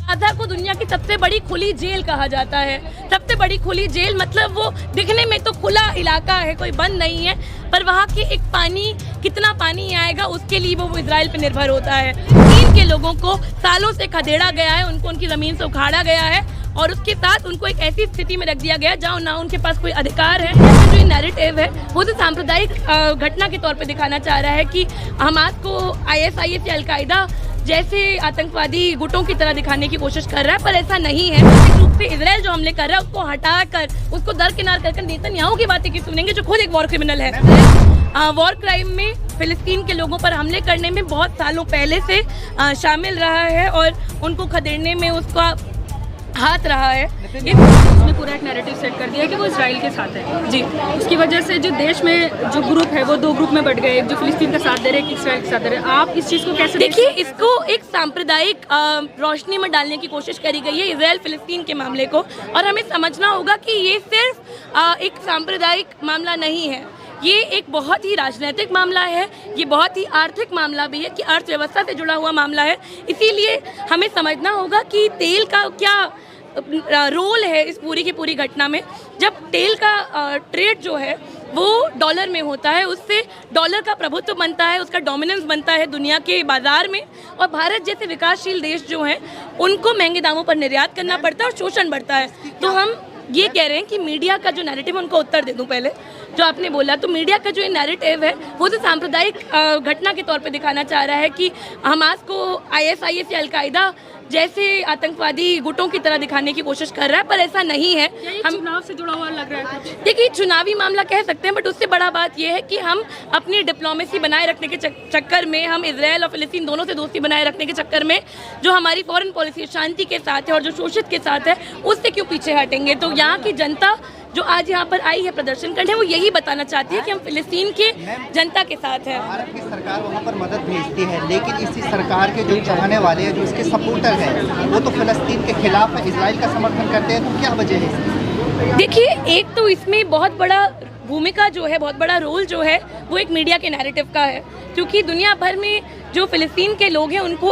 Gaza को दुनिया की सबसे बड़ी खुली जेल कहा जाता है। सबसे बड़ी खुली जेल मतलब वो दिखने में तो खुला इलाका है, कोई बंद नहीं है, पर वहाँ के एक पानी, कितना पानी आएगा उसके लिए वो इजराइल पे निर्भर होता है। चीन के लोगों को सालों से खदेड़ा गया है, उनको उनकी ज़मीन से उखाड़ा गया है और उसके साथ उनको एक ऐसी स्थिति में रख दिया गया जहाँ ना उनके पास कोई अधिकार है। जो ये नैरेटिव है वो तो सांप्रदायिक घटना के तौर पे दिखाना चाह रहा है कि हमास को ISIS या अलकायदा जैसे आतंकवादी गुटों की तरह दिखाने की कोशिश कर रहा है, पर ऐसा नहीं है। निश्चित रूप से इजराइल जो हमले कर रहा है उसको हटाकर, उसको दरकिनार कर नेतन्याहू की बातें की सुनेंगे, जो खुद एक वॉर क्रिमिनल है। वॉर क्राइम में फिलिस्तीन के लोगों पर हमले करने में बहुत सालों पहले से शामिल रहा है और उनको खदेड़ने में उसका हाथ रहा है। उसने पूरा एक नैरेटिव सेट कर दिया कि वो इजराइल के साथ है जी। उसकी वजह से जो देश में जो ग्रुप है वो दो ग्रुप में बढ़ गए, एक जो फिलिस्तीन का साथ दे रहे हैं, एक इजराइल के साथ दे रहे हैं। आप इस चीज़ को कैसे देखिए? इसको एक सांप्रदायिक रोशनी में डालने की कोशिश करी गई है इजराइल फिलिस्तीन के मामले को, और हमें समझना होगा कि ये सिर्फ एक सांप्रदायिक मामला नहीं है, ये एक बहुत ही राजनीतिक मामला है, ये बहुत ही आर्थिक मामला भी है, कि अर्थव्यवस्था से जुड़ा हुआ मामला है। इसीलिए हमें समझना होगा कि तेल का क्या रोल है इस पूरी की पूरी घटना में। जब तेल का ट्रेड जो है वो डॉलर में होता है, उससे डॉलर का प्रभुत्व बनता है, उसका डोमिनेंस बनता है दुनिया के बाजार में, और भारत जैसे विकासशील देश जो हैं उनको महंगे दामों पर निर्यात करना पड़ता है और शोषण बढ़ता है। तो हम ये कह रहे हैं कि मीडिया का जो नैरेटिव, उनको उत्तर दे दूं पहले जो आपने बोला, तो मीडिया का जो ये नैरेटिव है वो तो सांप्रदायिक घटना के तौर पे दिखाना चाह रहा है कि हमास को ISIS या अलकायदा जैसे आतंकवादी गुटों की तरह दिखाने की कोशिश कर रहा है, पर ऐसा नहीं है। हम चुनाव से जुड़ा हुआ लग रहा है। देखिए, चुनावी मामला कह सकते हैं, बट उससे बड़ा बात यह है कि हम अपनी डिप्लोमेसी बनाए रखने के चक्कर में, हम इजराइल और फिलिस्तीन दोनों से दोस्ती बनाए रखने के चक्कर में जो हमारी फॉरेन पॉलिसी शांति के साथ है और जो शोषित के साथ है, उससे क्यों पीछे हटेंगे। तो यहाँ की जनता जो आज यहाँ पर आई है प्रदर्शन करने, वो यही बताना चाहती है कि हम फिलिस्तीन के जनता के साथ हैं। भारत की सरकार वहाँ पर मदद भेजती है, लेकिन इसी सरकार के जो चाहने वाले हैं, जो इसके सपोर्टर हैं, वो तो फिलिस्तीन के खिलाफ है, इजराइल का समर्थन करते हैं। तो क्या वजह है इसकी? देखिए, एक तो इसमें बहुत बड़ा भूमिका जो है, बहुत बड़ा रोल जो है वो एक मीडिया के नैरेटिव का है, क्योंकि दुनिया भर में जो फिलिस्तीन के लोग हैं उनको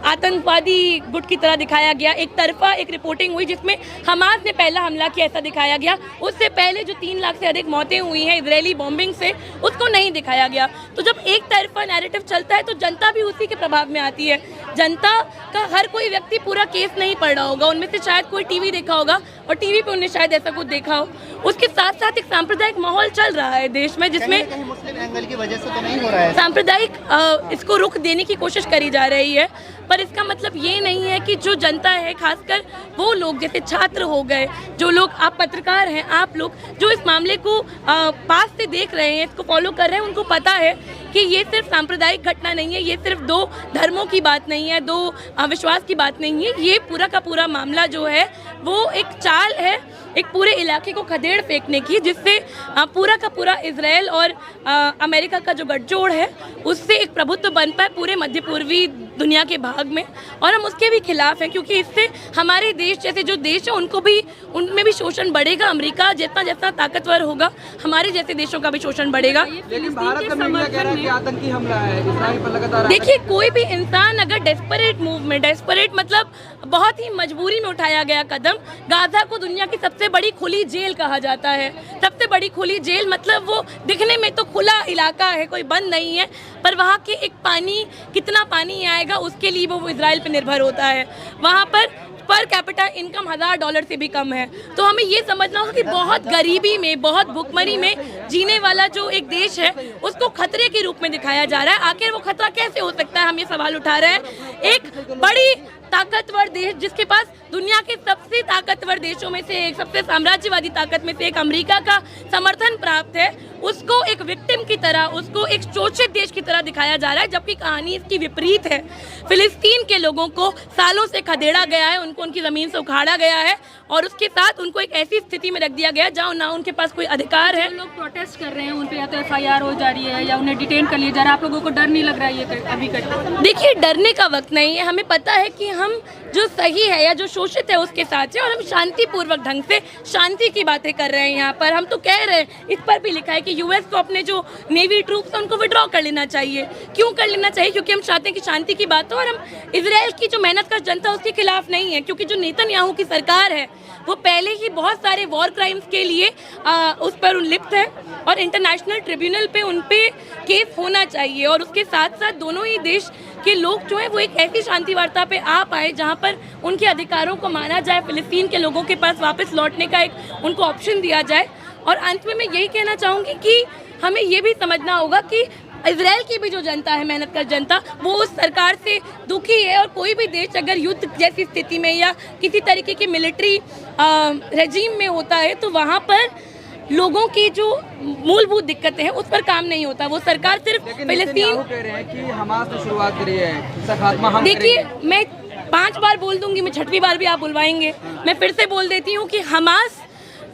आतंकवादी गुट की तरह दिखाया गया। एक तरफा एक रिपोर्टिंग हुई जिसमें हमास ने पहला हमला किया ऐसा दिखाया गया, उससे पहले जो 3 लाख से अधिक मौतें हुई हैं इजरायली बॉम्बिंग से, उसको नहीं दिखाया गया। तो जब एक तरफा नैरेटिव चलता है तो जनता भी उसी के प्रभाव में आती है। जनता का हर कोई व्यक्ति पूरा केस नहीं पढ़ रहा होगा, उनमें से शायद कोई टीवी देखा होगा और टीवी पे उन्हें शायद ऐसा कुछ देखा हो। उसके साथ साथ एक सांप्रदायिक माहौल चल रहा है देश में, जिसमें मुस्लिम एंगल की वजह से तो नहीं हो रहा है, सांप्रदायिक इसको रुख देने की कोशिश करी जा रही है, पर इसका मतलब ये नहीं है कि जो जनता है, खासकर वो लोग जैसे छात्र हो गए, जो लोग, आप पत्रकार हैं, आप लोग जो इस मामले को पास से देख रहे हैं, इसको फॉलो कर रहे हैं, उनको पता है कि ये सिर्फ सांप्रदायिक घटना नहीं है, ये सिर्फ 2 धर्मों की बात नहीं है, 2 विश्वास की बात नहीं है। ये पूरा का पूरा मामला जो है वो एक चाल है एक पूरे इलाके को खदेड़ फेंकने की, जिससे पूरा का पूरा इजराइल और अमेरिका का जो गठजोड़ है उससे एक प्रभुत्व बन पाए पूरे मध्य पूर्वी दुनिया के भाग में, और हम उसके भी खिलाफ हैं, क्योंकि इससे हमारे देश जैसे जो देश है उनमें भी शोषण बढ़ेगा। अमेरिका जितना जितना ताकतवर होगा, हमारे जैसे देशों का भी शोषण बढ़ेगा। लेकिन भारत का मीडिया कह रहा है कि आतंकी हमला है इजराइल पर लगातार। देखिए, कोई भी इंसान अगर डेस्परेट मूव में, डेस्परेट मतलब बहुत ही मजबूरी में उठाया गया कदम, गाज़ा को दुनिया की सबसे बड़ी खुली जेल कहा जाता है। सबसे बड़ी खुली जेल मतलब वो दिखने में तो खुला इलाका है, कोई बंद नहीं है, पर वहाँ के एक पानी, कितना पानी आएगा उसके लिए वो इजराइल पर निर्भर होता है। वहाँ पर कैपिटा इनकम $1000 से भी कम है। तो हमें ये समझना होगा कि बहुत गरीबी में, बहुत भुखमरी में जीने वाला जो एक देश है उसको खतरे के रूप में दिखाया जा रहा है। आखिर वो खतरा कैसे हो सकता है, हम ये सवाल उठा रहे हैं। एक बड़ी ताकतवर देश, जिसके पास दुनिया के सबसे ताकतवर देशों में से एक, सबसे साम्राज्यवादी ताकत में से एक अमेरिका का समर्थन प्राप्त है, उसको एक विक्टिम की तरह, उसको एक शोषित देश की तरह दिखाया जा रहा है, जबकि कहानी इसकी विपरीत है। फिलिस्तीन के लोगों को सालों से खदेड़ा गया है, उनको उनकी ज़मीन से उखाड़ा गया है और उसके साथ उनको एक ऐसी स्थिति में रख दिया गया जहाँ ना उनके पास कोई अधिकार है। लोग प्रोटेस्ट कर रहे हैं, उन पे या तो FIR हो जा रही है या उन्हें डिटेन कर लिया जा रहा है। आप लोगों को डर नहीं लग रहा है ये अभी? देखिए, डरने का वक्त नहीं है। हमें पता है कि हम जो सही है या जो शोषित है उसके साथ है, और हम शांतिपूर्वक ढंग से शांति की बातें कर रहे हैं यहाँ पर। हम तो कह रहे हैं, इस पर भी लिखा है कि यूएस को अपने जो नेवी ट्रूप्स हैं उनको विड्रॉ कर लेना चाहिए। क्यों कर लेना चाहिए? क्योंकि हम चाहते हैं कि शांति की बात हो, और हम इजराइल की जो मेहनत का जनता उसके खिलाफ नहीं है, क्योंकि जो नेतन्याहू की सरकार है वो पहले ही बहुत सारे वॉर क्राइम्स के लिए उस पर लिप्त है, और इंटरनेशनल ट्रिब्यूनल पे उन पे केस होना चाहिए। और उसके साथ साथ दोनों ही देश के लोग जो है वो एक ऐसी शांति वार्ता पे आ पाए जहाँ पर उनके अधिकारों को माना जाए, फिलिस्तीन के लोगों के पास वापस लौटने का एक उनको ऑप्शन दिया जाए। और अंत में मैं यही कहना चाहूँगी कि हमें ये भी समझना होगा कि इजराइल की भी जो जनता है, मेहनत कर जनता, वो उस सरकार से दुखी है। और कोई भी देश अगर युद्ध जैसी स्थिति में या किसी तरीके की मिलिट्री रेजीम में होता है तो वहाँ पर लोगों की जो मूलभूत दिक्कतें हैं उस पर काम नहीं होता। वो सरकार सिर्फ फिलिस्तीन कह रहे हैं कि हमास ने शुरुआत करी है। देखिए, मैं 5 बार बोल दूंगी, मैं 6वीं बार भी आप बुलवाएंगे, मैं फिर से बोल देती हूँ कि हमास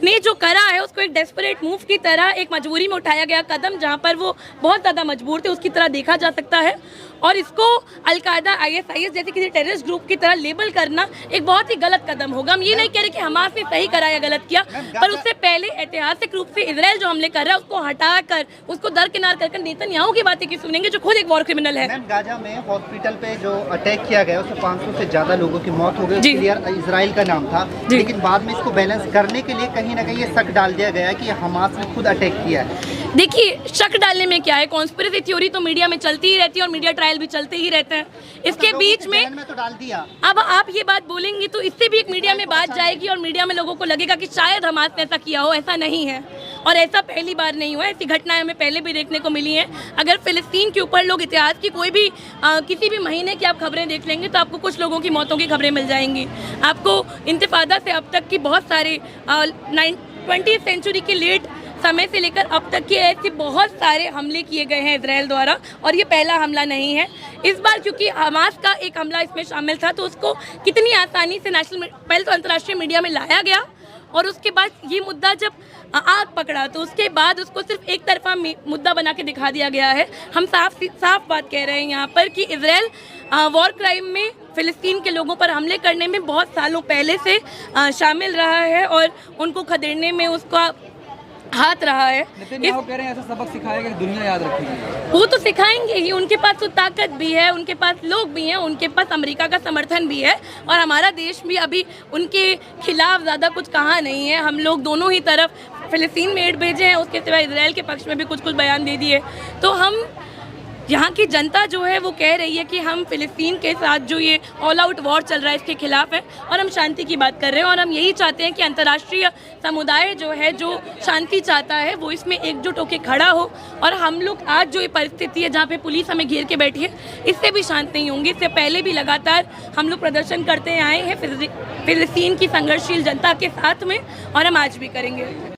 ने जो करा है उसको एक डेस्परेट मूव की तरह, एक मजबूरी में उठाया गया कदम जहां पर वो बहुत ज़्यादा मजबूर थे उसकी तरह देखा जा सकता है। और इसको अलकायदा, ISIS जैसे किसी टेररिस्ट ग्रुप की तरह लेबल करना एक बहुत ही गलत कदम होगा। हम ये नहीं कह रहे कि हमास ने सही करा या गलत किया, पर उससे पहले ऐतिहासिक रूप से इजराइल जो हमले कर रहा है उसको हटाकर, उसको दरकिनार कर नेतन्याहू की बातें की सुनेंगे जो खुद एक वॉर क्रिमिनल है। मैम, गाजा में हॉस्पिटल पे जो अटैक किया गया उसमें 500 से ज़्यादा लोगों की मौत हो गई, क्लियर इजराइल का नाम था, लेकिन बाद में इसको बैलेंस करने के लिए कहीं ना कहीं ये शक डाल दिया गया कि हमास ने खुद अटैक किया है। देखिए, शक डालने में क्या है, कॉन्स्पिरेसी थ्योरी तो मीडिया में चलती ही रहती है और मीडिया ट्रायल भी चलते ही रहते हैं। इसके बीच में तो डाल दिया। अब आप ये बात बोलेंगी तो इससे भी एक मीडिया में बात जाएगी और मीडिया में लोगों को लगेगा कि शायद हमास ने ऐसा किया हो। ऐसा नहीं है, और ऐसा पहली बार नहीं हुआ। ऐसी घटनाएं हमें पहले भी देखने को मिली हैं। अगर फिलिस्तीन के ऊपर लोग इतिहास की कोई भी किसी भी महीने की आप खबरें देख लेंगे तो आपको कुछ लोगों की मौतों की खबरें मिल जाएंगी। आपको इंतिफादा से अब तक की बहुत सारे 20वीं सेंचुरी के लेट समय से लेकर अब तक के ऐसे बहुत सारे हमले किए गए हैं इजराइल द्वारा, और ये पहला हमला नहीं है। इस बार क्योंकि हमास का एक हमला इसमें शामिल था तो उसको कितनी आसानी से पहले तो अंतर्राष्ट्रीय मीडिया में लाया गया, और उसके बाद ये मुद्दा जब आग पकड़ा तो उसके बाद उसको सिर्फ एक तरफा मुद्दा बना के दिखा दिया गया है। हम साफ बात कह रहे हैं यहाँ पर कि इजराइल वॉर क्राइम में फिलिस्तीन के लोगों पर हमले करने में बहुत सालों पहले से शामिल रहा है और उनको खदेड़ने में उसका हाथ रहा है। नेतन्याहू कह रहे हैं ऐसा सबक सिखाएगा कि दुनिया याद रखेगी। वो तो सिखाएंगे ही, उनके पास तो ताकत भी है, उनके पास लोग भी हैं, उनके पास अमेरिका का समर्थन भी है, और हमारा देश भी अभी उनके खिलाफ ज़्यादा कुछ कहा नहीं है। हम लोग दोनों ही तरफ फिलिस्तीन में एड भेजे हैं, उसके सिवा इजराइल के पक्ष में भी कुछ बयान दे दिए। तो हम यहाँ की जनता जो है वो कह रही है कि हम फिलिस्तीन के साथ जो ये ऑल आउट वॉर चल रहा है इसके खिलाफ है, और हम शांति की बात कर रहे हैं। और हम यही चाहते हैं कि अंतर्राष्ट्रीय समुदाय जो है, जो शांति चाहता है, वो इसमें एकजुट होकर खड़ा हो। और हम लोग आज जो ये परिस्थिति है जहाँ पे पुलिस हमें घेर के बैठी है, इससे भी शांत नहीं होंगे। इससे पहले भी लगातार हम लोग प्रदर्शन करते आए हैं फिलिस्तीन की संघर्षशील जनता के साथ में, और हम आज भी करेंगे।